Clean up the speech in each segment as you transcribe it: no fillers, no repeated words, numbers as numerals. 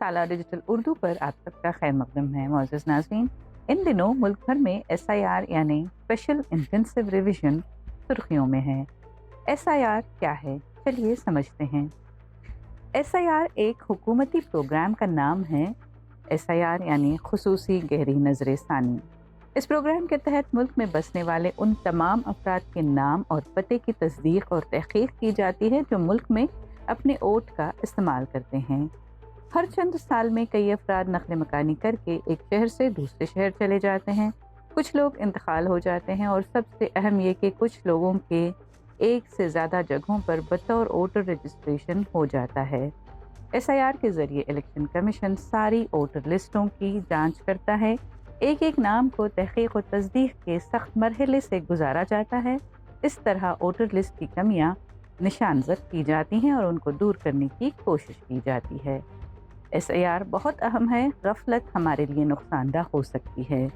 साला डिजिटल उर्दू पर आप सबका खैर मकदम है। मोअज़्ज़ज़ नाज़रीन, इन दिनों मुल्क भर में SIR यानी स्पेशल इंटेंसिव रिवीजन सुर्खियों में है। SIR क्या है, चलिए समझते हैं। SIR एक हुकूमती प्रोग्राम का नाम है। SIR यानी खुसूसी गहरी नज़र सानी। इस प्रोग्राम के तहत मुल्क में बसने वाले उन तमाम अफराद के नाम और पते की तस्दीक और तहकीक की जाती है जो मुल्क में अपने वोट का इस्तेमाल करते हैं। हर चंद साल में कई अफराद नक़ल मकानी करके एक शहर से दूसरे शहर चले जाते हैं। कुछ लोग इंतकाल हो जाते हैं और सबसे अहम ये कि कुछ लोगों के एक से ज़्यादा जगहों पर बतौर वोटर रजिस्ट्रेशन हो जाता है। SIR के ज़रिए इलेक्शन कमीशन सारी वोटर लिस्टों की जांच करता है। एक एक नाम को तहकीक और तस्दीक के सख्त मरहले से गुजारा जाता है। इस तरह वोटर लिस्ट की कमियां निशानजद की जाती हैं और उनको दूर करने की कोशिश की जाती है। SIR बहुत अहम है। गफलत हमारे लिए नुकसानदा हो सकती है।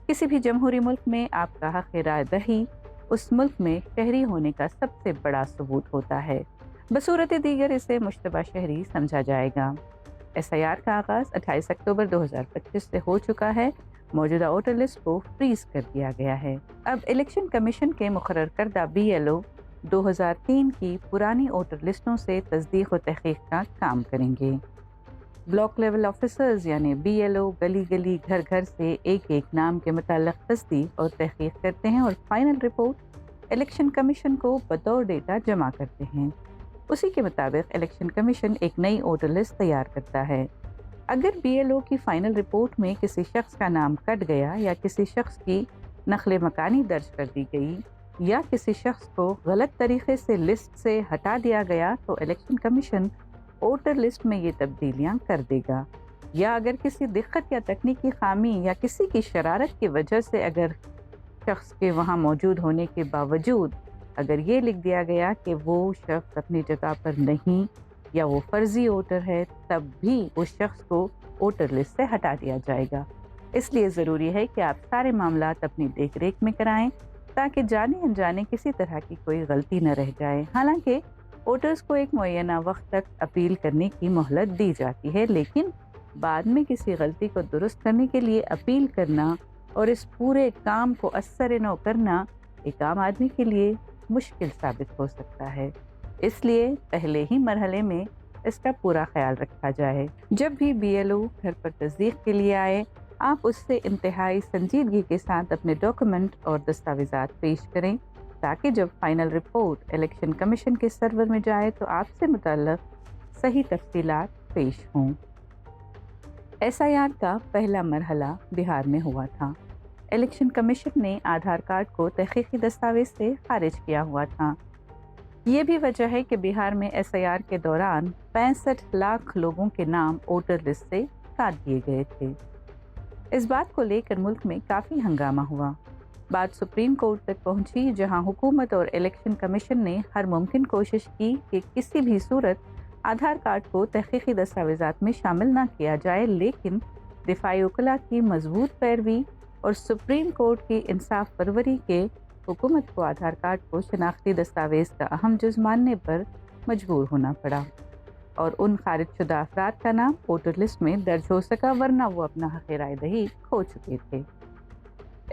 किसी भी जमहूरी मुल्क में आपका हक़ राय दही उस मुल्क में शहरी होने का सबसे बड़ा सबूत होता है। बसूरत दीगर इसे मुश्तबा शहरी समझा जाएगा। SIR का आगाज़ 28 अक्टूबर 2025 से हो चुका है। मौजूदा वोटर लिस्ट को फ्रीज कर दिया गया है। अब इलेक्शन कमीशन के मुकर्रर करदा BLO 2003 की पुरानी वोटर लिस्टों से तस्दीक और तहकीक का काम करेंगे। ब्लॉक लेवल ऑफिसर्स यानी BLO गली गली घर घर से एक एक नाम के मुताल्लिक़ तस्दीक और तहकीक करते हैं और फाइनल रिपोर्ट इलेक्शन कमीशन को बतौर डेटा जमा करते हैं। उसी के मुताबिक इलेक्शन कमीशन एक नई वोटर लिस्ट तैयार करता है। अगर BLO की फाइनल रिपोर्ट में किसी शख्स का नाम कट गया या किसी शख्स की नक़ल मकानी दर्ज कर दी गई या किसी शख्स को गलत तरीके से लिस्ट से हटा दिया गया तो इलेक्शन कमीशन वोटर लिस्ट में ये तब्दीलियां कर देगा। या अगर किसी दिक्कत या तकनीकी खामी या किसी की शरारत की वजह से अगर शख्स के वहाँ मौजूद होने के बावजूद अगर ये लिख दिया गया कि वो शख्स अपनी जगह पर नहीं या वो फर्जी वोटर है, तब भी उस शख्स को वोटर लिस्ट से हटा दिया जाएगा। इसलिए ज़रूरी है कि आप सारे मामलात अपनी देख रेख में कराएं ताकि जाने अनजाने किसी तरह की कोई गलती न रह जाए। हालांकि वोटर्स को एक मुय्यना वक्त तक अपील करने की मोहलत दी जाती है, लेकिन बाद में किसी गलती को दुरुस्त करने के लिए अपील करना और इस पूरे काम को असर न करना एक आम आदमी के लिए मुश्किल साबित हो सकता है। इसलिए पहले ही मरहले में इसका पूरा ख्याल रखा जाए। जब भी BLO घर पर तस्दीक के लिए आए, आप उससे इंतहाई संजीदगी के साथ अपने डॉक्यूमेंट और दस्तावेज़ात पेश करें ताकि जब फाइनल रिपोर्ट इलेक्शन कमीशन के सर्वर में जाए तो आपसे मुतल्लिक़ सही तफसीलात पेश हों। SIR का पहला मरहला बिहार में हुआ था। इलेक्शन कमीशन ने आधार कार्ड को तहकीकी दस्तावेज से खारिज किया हुआ था। ये भी वजह है कि बिहार में SIR के दौरान 65 लाख लोगों के नाम वोटर लिस्ट से काट दिए गए थे। इस बात को लेकर मुल्क में काफ़ी हंगामा हुआ। बात सुप्रीम कोर्ट तक पहुंची, जहां हुकूमत और इलेक्शन कमीशन ने हर मुमकिन कोशिश की कि किसी भी सूरत आधार कार्ड को तहकीकी दस्तावेज़ात में शामिल ना किया जाए, लेकिन दिफाई वकला की मजबूत पैरवी और सुप्रीम कोर्ट की इंसाफ परवरी के हुकूमत को आधार कार्ड को शनाख्ती दस्तावेज़ का अहम जुज़ मानने पर मजबूर होना पड़ा और उन खारिज शुदा अफराद का नाम वोटर लिस्ट में दर्ज हो सका, वरना वो अपना हक़ राय दही खो चुके थे।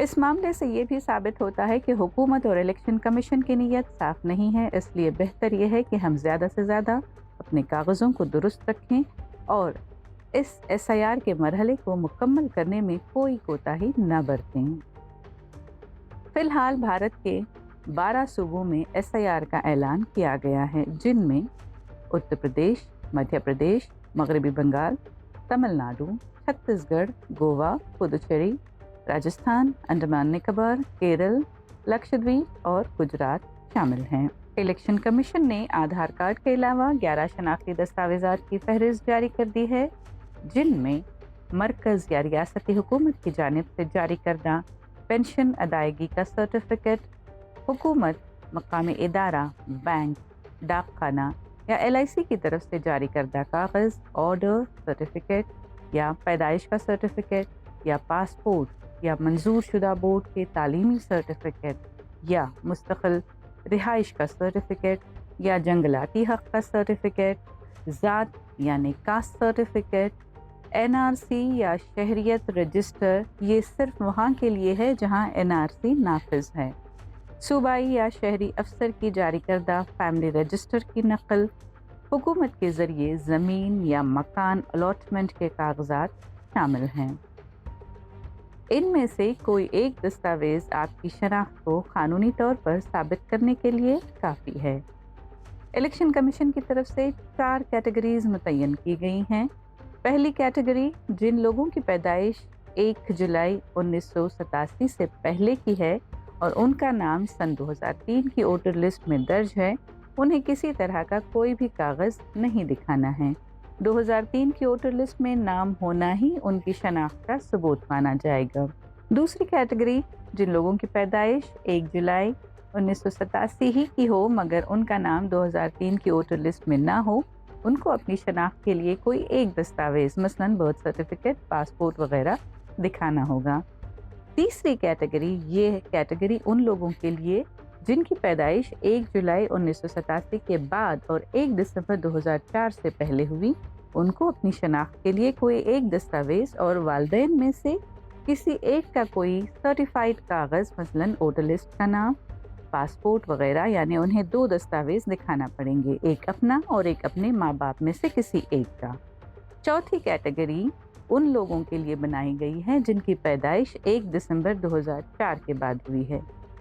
इस मामले से ये भी साबित होता है कि हुकूमत और इलेक्शन कमीशन की नीयत साफ नहीं है। इसलिए बेहतर यह है कि हम ज़्यादा से ज़्यादा अपने कागज़ों को दुरुस्त रखें और इस SIR के मरहले को मुकम्मल करने में कोई कोताही न बरतें। फ़िलहाल भारत के 12 सूबों में SIR का ऐलान किया गया है, जिनमें उत्तर प्रदेश, मध्य प्रदेश, मगरबी बंगाल, तमिलनाडु, छत्तीसगढ़, गोवा, पुदुचेरी, राजस्थान, अंडमान निकोबार, केरल, लक्षद्वीप और गुजरात शामिल हैं। इलेक्शन कमीशन ने आधार कार्ड के अलावा 11 शनाख्ती दस्तावेज़ात की फहरिस्त जारी कर दी है, जिनमें मरकज़ या रियासती हुकूमत की जानिब से जारी करदा पेंशन अदायगी का सर्टिफिकेट, हुकूमत, मकामी इदारा, बैंक, डाकखाना या LIC की तरफ से जारी करदा कागज़, ऑर्डर, सर्टिफिकेट या पैदाइश का सर्टिफिकेट या पासपोर्ट या मंजूर शुदा बोर्ड के तालीमी सर्टिफिकेट या मुस्तकिल रिहाइश का सर्टिफिकेट या जंगलाती हक़ का सर्टिफिकेट, ज़ात यानी कास्ट सर्टिफिकेट NRC یا شہریت رجسٹر یہ صرف وہاں کے لیے ہے جہاں NRC نافذ ہے۔ صوبائی یا شہری افسر کی جاری کردہ فیملی رجسٹر کی نقل، حکومت کے ذریعے زمین یا مکان الاٹمنٹ کے کاغذات شامل ہیں۔ ان میں سے کوئی ایک دستاویز آپ کی شناخت کو قانونی طور پر ثابت کرنے کے لیے کافی ہے۔ الیکشن کمیشن کی طرف سے 4 کیٹیگریز متعین کی گئی ہیں۔ پہلی کیٹیگری جن لوگوں کی پیدائش 1 جولائی 1987 سے پہلے کی ہے اور ان کا نام سن 2003 کی ووٹر لسٹ میں درج ہے، انہیں کسی طرح کا کوئی بھی کاغذ نہیں دکھانا ہے۔ 2003 کی ووٹر لسٹ میں نام ہونا ہی ان کی شناخت کا ثبوت مانا جائے گا۔ دوسری کیٹیگری جن لوگوں کی پیدائش 1 جولائی 1987 ہی کی ہو مگر ان کا نام 2003 کی ووٹر لسٹ میں نہ ہو، ان کو اپنی شناخت کے لیے کوئی ایک دستاویز مثلاً برتھ سرٹیفکیٹ، پاسپورٹ وغیرہ دکھانا ہوگا۔ تیسری کیٹیگری یہ کیٹیگری ان لوگوں کے لیے جن کی پیدائش 1 جولائی 1987 کے بعد اور 1 دسمبر 2004 سے پہلے ہوئی، ان کو اپنی شناخت کے لیے کوئی ایک دستاویز اور والدین میں سے کسی ایک کا کوئی سرٹیفائیڈ کاغذ مثلاً ووٹر لسٹ کا نام، پاسپورٹ وغیرہ، یعنی انہیں 2 دستاویز دکھانا پڑیں گے، ایک اپنا اور ایک اپنے ماں باپ میں سے کسی ایک کا۔ چوتھی کیٹیگری ان لوگوں کے لیے بنائی گئی ہے جن کی پیدائش 1 دسمبر 2004 کے بعد ہوئی ہے،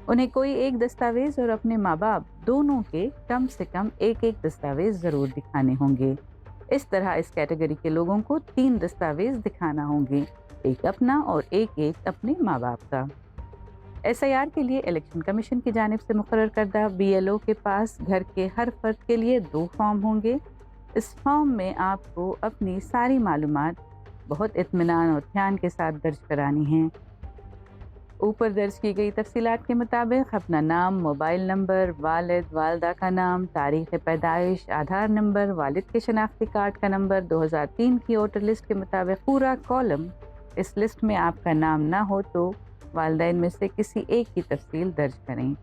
انہیں کوئی ایک دستاویز اور اپنے ماں باپ دونوں کے کم سے کم ایک دستاویز ضرور دکھانے ہوں گے۔ اس طرح اس کیٹیگری کے لوگوں کو 3 دستاویز دکھانا ہوں گے، ایک اپنا اور ایک اپنے ماں باپ کا۔ SIR کے لیے الیکشن کمیشن کی جانب سے مقرر کردہ BLO کے پاس گھر کے ہر فرد کے لیے 2 فارم ہوں گے۔ اس فارم میں آپ کو اپنی ساری معلومات بہت اطمینان اور دھیان کے ساتھ درج کرانی ہیں۔ اوپر درج کی گئی تفصیلات کے مطابق اپنا نام، موبائل نمبر، والد والدہ کا نام، تاریخ پیدائش، آدھار نمبر، والد کے شناختی کارڈ کا نمبر، 2003 کی ووٹر لسٹ کے مطابق پورا کالم۔ اس لسٹ میں آپ کا نام نہ ہو تو والدین میں سے کسی ایک کی تفصیل درج کریں۔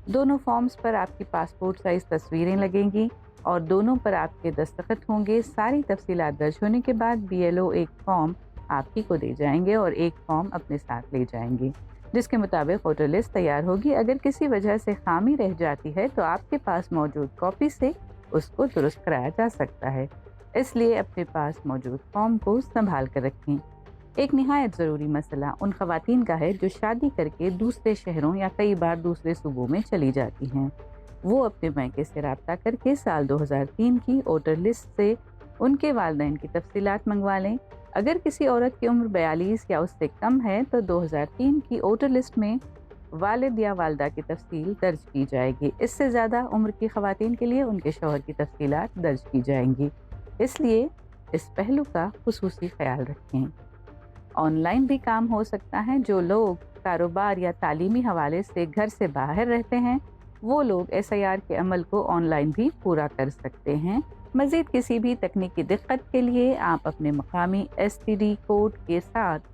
دونوں فارمز پر آپ کی پاسپورٹ سائز تصویریں لگیں گی اور دونوں پر آپ کے دستخط ہوں گے۔ ساری تفصیلات درج ہونے کے بعد BLO ایک فارم آپ ہی کو دے جائیں گے اور ایک فارم اپنے ساتھ لے جائیں گے جس کے مطابق ووٹر لسٹ تیار ہوگی۔ اگر کسی وجہ سے خامی رہ جاتی ہے تو آپ کے پاس موجود کاپی سے اس کو درست کرایا جا سکتا ہے، اس لیے اپنے پاس موجود فارم کو سنبھال کر رکھیں۔ ایک نہایت ضروری مسئلہ ان خواتین کا ہے جو شادی کر کے دوسرے شہروں یا کئی بار دوسرے صوبوں میں چلی جاتی ہیں۔ وہ اپنے میکے سے رابطہ کر کے سال 2003 کی ووٹر لسٹ سے ان کے والدین کی تفصیلات منگوا لیں۔ اگر کسی عورت کی عمر 42 یا اس سے کم ہے تو 2003 کی ووٹر لسٹ میں والد یا والدہ کی تفصیل درج کی جائے گی۔ اس سے زیادہ عمر کی خواتین کے لیے ان کے شوہر کی تفصیلات درج کی جائیں گی، اس لیے اس پہلو کا خصوصی خیال رکھیں۔ آن لائن بھی کام ہو سکتا ہے۔ جو لوگ کاروبار یا تعلیمی حوالے سے گھر سے باہر رہتے ہیں وہ لوگ SIR کے عمل کو آن لائن بھی پورا کر سکتے ہیں۔ مزید کسی بھی تکنیکی دقت کے لیے آپ اپنے مقامی STD کوڈ کے ساتھ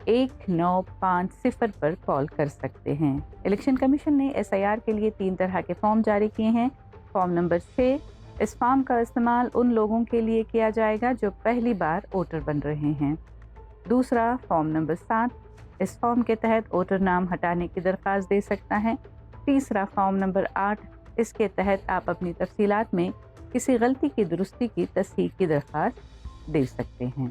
1950 پر کال کر سکتے ہیں۔ الیکشن کمیشن نے SIR کے لیے 3 طرح کے فارم جاری کیے ہیں۔ فارم نمبر 6، اس فارم کا استعمال ان لوگوں کے لیے کیا جائے گا جو پہلی بار ووٹر بن رہے ہیں۔ دوسرا فارم نمبر 7، اس فارم کے تحت ووٹر نام ہٹانے کی درخواست دے سکتا ہے۔ تیسرا فارم نمبر 8، اس کے تحت آپ اپنی تفصیلات میں کسی غلطی کی درستی کی تصحیح کی درخواست دے سکتے ہیں۔